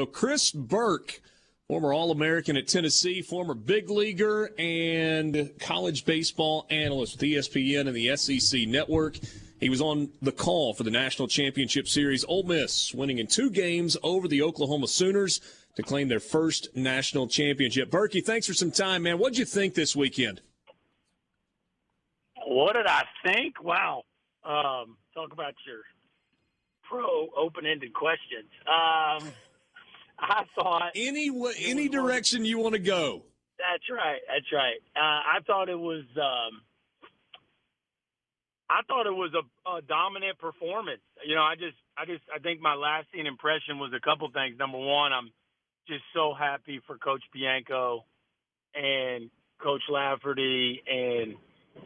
So Chris Burke, former All-American at Tennessee, former big leaguer and college baseball analyst with ESPN and the SEC Network. He was on the call for the National Championship Series. Ole Miss winning in 2 games over the Oklahoma Sooners to claim their first national championship. Burke, thanks for some time, man. What did you think this weekend? What did I think? Wow. Talk about your pro open-ended questions. I thought any direction you want to go. That's right. I thought it was a dominant performance. You know, I think my lasting impression was a couple things. Number one, I'm just so happy for Coach Bianco and Coach Lafferty and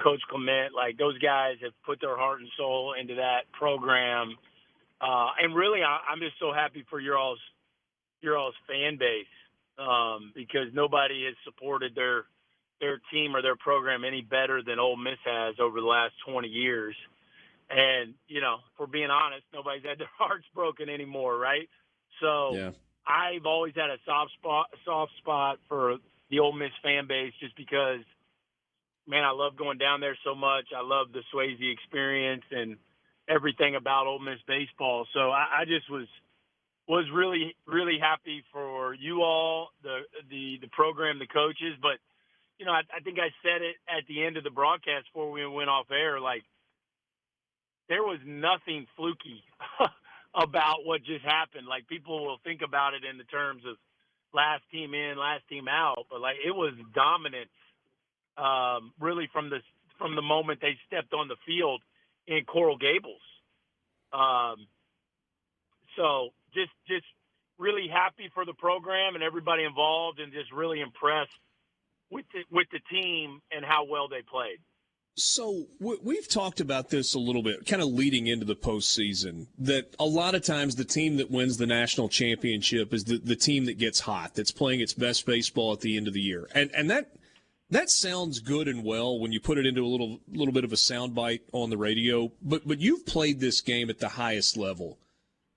Coach Clement. Like, those guys have put their heart and soul into that program. And really, I'm just so happy for your all's fan base, because nobody has supported their team or their program any better than Ole Miss has over the last 20 years. And, you know, for being honest, nobody's had their hearts broken anymore, right? So yeah. I've always had a soft spot for the Ole Miss fan base, just because, man, I love going down there so much. I love the Swayze experience and everything about Ole Miss baseball. So I just was really, really happy for you all, the program, the coaches. But, you know, I think I said it at the end of the broadcast before we went off air, like, there was nothing fluky about what just happened. Like, people will think about it in the terms of last team in, last team out, but, like, it was dominant, really from the moment they stepped on the field in Coral Gables. So just really happy for the program and everybody involved, and just really impressed with the team and how well they played. So we've talked about this a little bit, kind of leading into the postseason, that a lot of times the team that wins the national championship is the team that gets hot, that's playing its best baseball at the end of the year. And that sounds good and well when you put it into a little bit of a soundbite on the radio, but you've played this game at the highest level.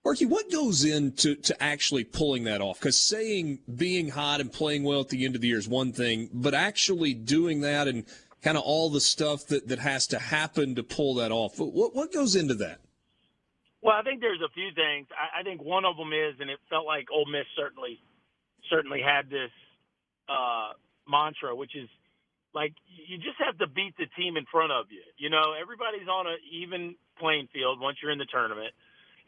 Burke, what goes into actually pulling that off? Because saying being hot and playing well at the end of the year is one thing, but actually doing that and kind of all the stuff that has to happen to pull that off, what goes into that? Well, I think there's a few things. I think one of them is, and it felt like Ole Miss certainly had this mantra, which is, like, you just have to beat the team in front of you. You know, everybody's on an even playing field once you're in the tournament.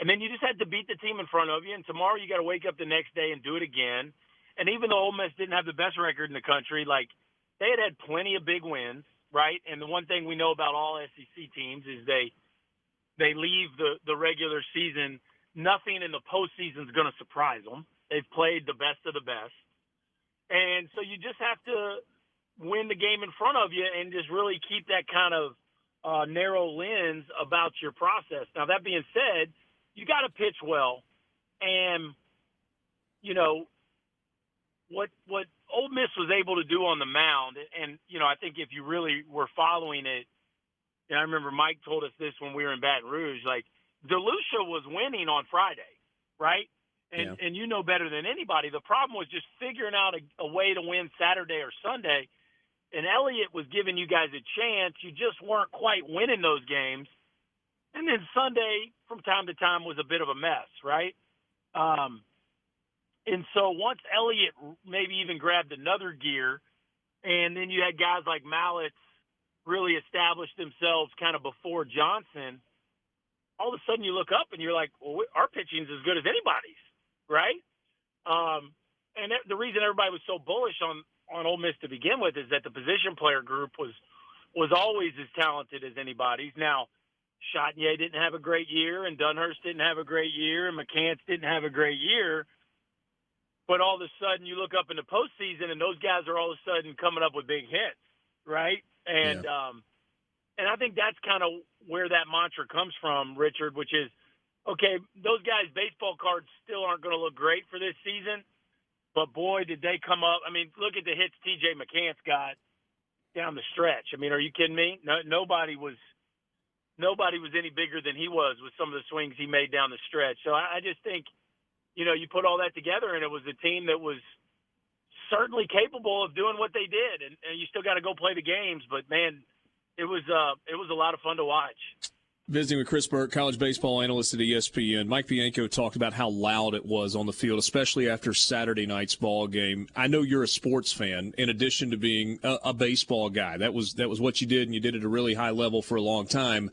And then you just had to beat the team in front of you. And tomorrow you got to wake up the next day and do it again. And even though Ole Miss didn't have the best record in the country, like, they had plenty of big wins, right? And the one thing we know about all SEC teams is they leave the regular season, nothing in the postseason is going to surprise them. They've played the best of the best. And so you just have to win the game in front of you and just really keep that kind of narrow lens about your process. Now, that being said, you got to pitch well. And, you know, what Ole Miss was able to do on the mound, and, you know, I think if you really were following it, and I remember Mike told us this when we were in Baton Rouge, like, DeLucia was winning on Friday, right? And you know better than anybody, the problem was just figuring out a way to win Saturday or Sunday. And Elliott was giving you guys a chance. You just weren't quite winning those games. And then Sunday, from time to time, was a bit of a mess, right? And so once Elliott maybe even grabbed another gear, and then you had guys like Mallett really establish themselves kind of before Johnson, all of a sudden you look up and you're like, well, our pitching's as good as anybody's, right? And the reason everybody was so bullish on Ole Miss to begin with is that the position player group was always as talented as anybody's. Now, Chatinier didn't have a great year, and Dunhurst didn't have a great year, and McCants didn't have a great year. But all of a sudden you look up in the postseason and those guys are all of a sudden coming up with big hits, right? And and I think that's kind of where that mantra comes from, Richard, which is, okay, those guys' baseball cards still aren't going to look great for this season, but boy, did they come up. I mean, look at the hits T.J. McCants got down the stretch. I mean, are you kidding me? No, nobody was any bigger than he was with some of the swings he made down the stretch. So I just think, you put all that together, and it was a team that was certainly capable of doing what they did. And you still got to go play the games, but man, it was a lot of fun to watch. Visiting with Chris Burke, college baseball analyst at ESPN. Mike Bianco talked about how loud it was on the field, especially after Saturday night's ball game. I know you're a sports fan, in addition to being a baseball guy. That was what you did, and you did it at a really high level for a long time.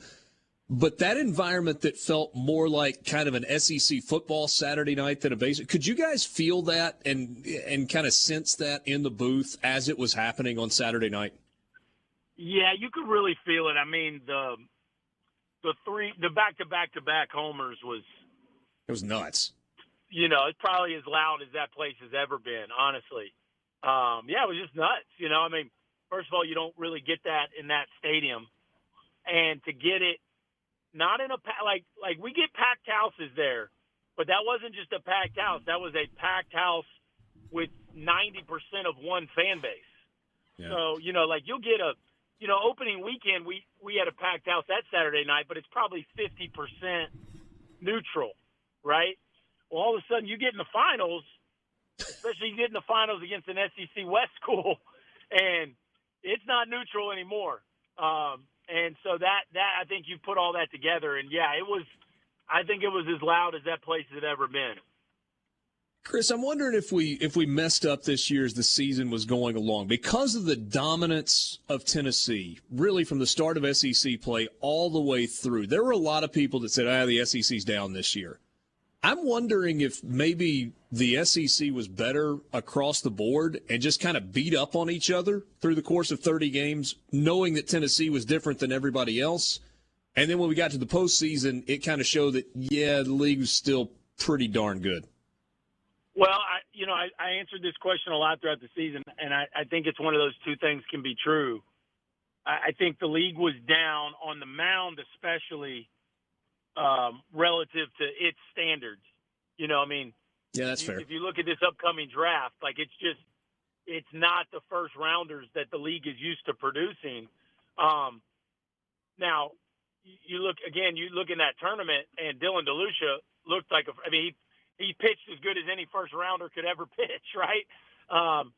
But that environment that felt more like kind of an SEC football Saturday night than a baseball, could you guys feel that and kind of sense that in the booth as it was happening on Saturday night? Yeah, you could really feel it. I mean, the back-to-back homers was – it was nuts. It's probably as loud as that place has ever been, honestly. Yeah, it was just nuts. I mean, first of all, you don't really get that in that stadium. And to get it not in a – like we get packed houses there, but that wasn't just a packed house. That was a packed house with 90% of one fan base. Yeah. So, you'll get a – opening weekend, we had a packed house that Saturday night, but it's probably 50% neutral, right? Well, all of a sudden you get in the finals, especially you get in the finals against an SEC West school, and it's not neutral anymore. And so that I think you put all that together, and yeah, I think it was as loud as that place had ever been. Chris, I'm wondering if we messed up this year as the season was going along because of the dominance of Tennessee, really from the start of SEC play all the way through. There were a lot of people that said, the SEC's down this year. I'm wondering if maybe the SEC was better across the board and just kind of beat up on each other through the course of 30 games, knowing that Tennessee was different than everybody else. And then when we got to the postseason, it kind of showed that, the league was still pretty darn good. Well, I answered this question a lot throughout the season, and I think it's one of those two things can be true. I think the league was down on the mound, especially relative to its standards. Yeah, that's fair. If you look at this upcoming draft, it's not the first rounders that the league is used to producing. Now, you look in that tournament, and Dylan DeLucia looked like he pitched as good as any first-rounder could ever pitch, right? And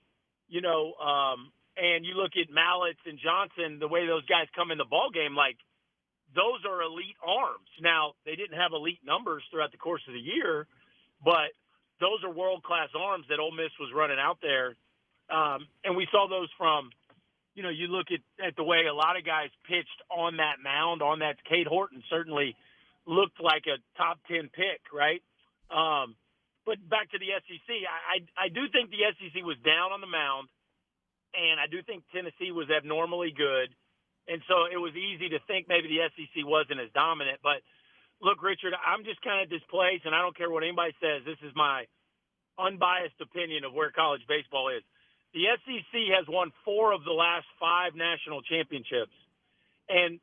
you look at Mallets and Johnson, the way those guys come in the ballgame, those are elite arms. Now, they didn't have elite numbers throughout the course of the year, but those are world-class arms that Ole Miss was running out there. And we saw those from, you look at the way a lot of guys pitched on that mound, Cade Horton certainly looked like a top 10 pick, right? But back to the SEC, I do think the SEC was down on the mound, and I do think Tennessee was abnormally good. And so it was easy to think maybe the SEC wasn't as dominant. But look, Richard, I'm just kind of displaced, and I don't care what anybody says. This is my unbiased opinion of where college baseball is. The SEC has won 4 of the last 5 national championships, and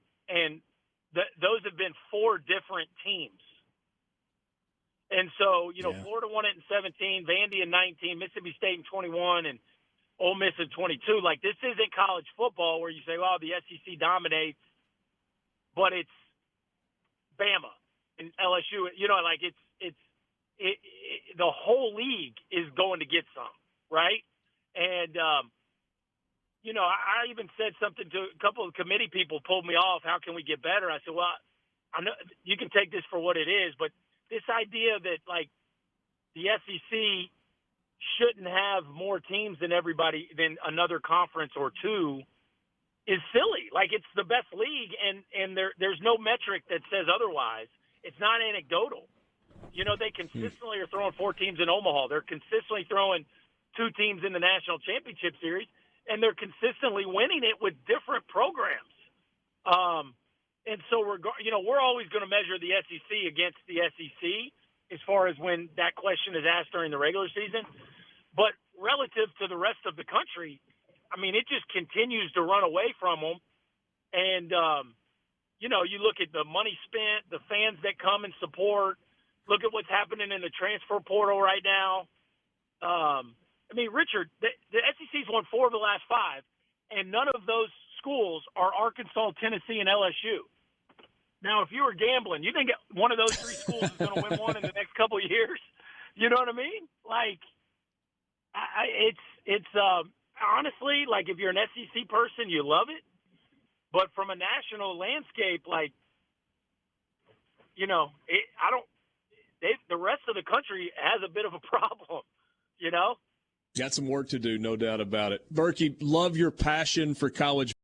those have been 4 different teams. And so, Florida won it in 17, Vandy in 19, Mississippi State in 21, and Ole Miss in 22. This isn't college football where you say, well, the SEC dominates, but it's Bama and LSU. The whole league is going to get some, right? And, I even said something to a couple of committee people pulled me off. How can we get better? I said, well, I know you can take this for what it is, but this idea that the SEC shouldn't have more teams than than another conference or two is silly. It's the best league, and there's no metric that says otherwise. It's not anecdotal. They consistently are throwing 4 teams in Omaha. They're consistently throwing 2 teams in the National Championship Series, and they're consistently winning it with different programs. And so we're always going to measure the SEC against the SEC as far as when that question is asked during the regular season. But relative to the rest of the country, it just continues to run away from them. And, you look at the money spent, the fans that come and support, look at what's happening in the transfer portal right now. Richard, the SEC's won 4 of the last 5, and none of those schools are Arkansas, Tennessee, and LSU. Now, if you were gambling, you think one of those 3 schools is going to win one in the next couple of years? You know what I mean? Like, it's honestly, like, if you're an SEC person, you love it. But from a national landscape, like, you know, the rest of the country has a bit of a problem, you know? Got some work to do, no doubt about it. Berkey, love your passion for college